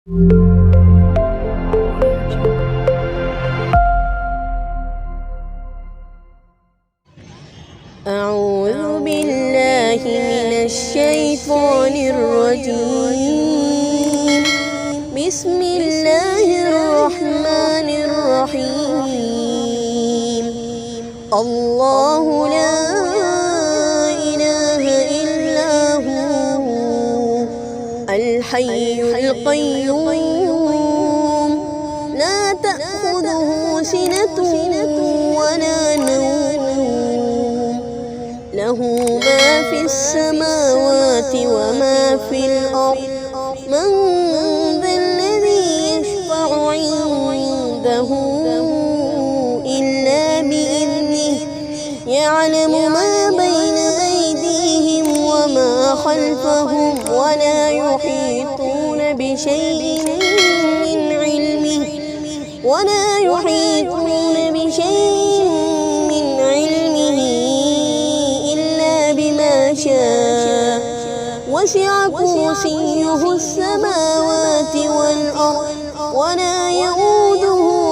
أعوذ بالله من الشيطان الرجيم. بسم الله الرحمن الرحيم. الله لا إله إلا هو الحي القيوم لا تأخذه سنة ولا نوم له ما في السماوات وما في الأرض من ذا الذي يشفع عنده إلا بإذنه يعلم ما بين أيديهم وما خلفهم ولا يحيطون بشيء من علمه إلا بما شاء وسع كرسيه السماوات والأرض ولا يئوده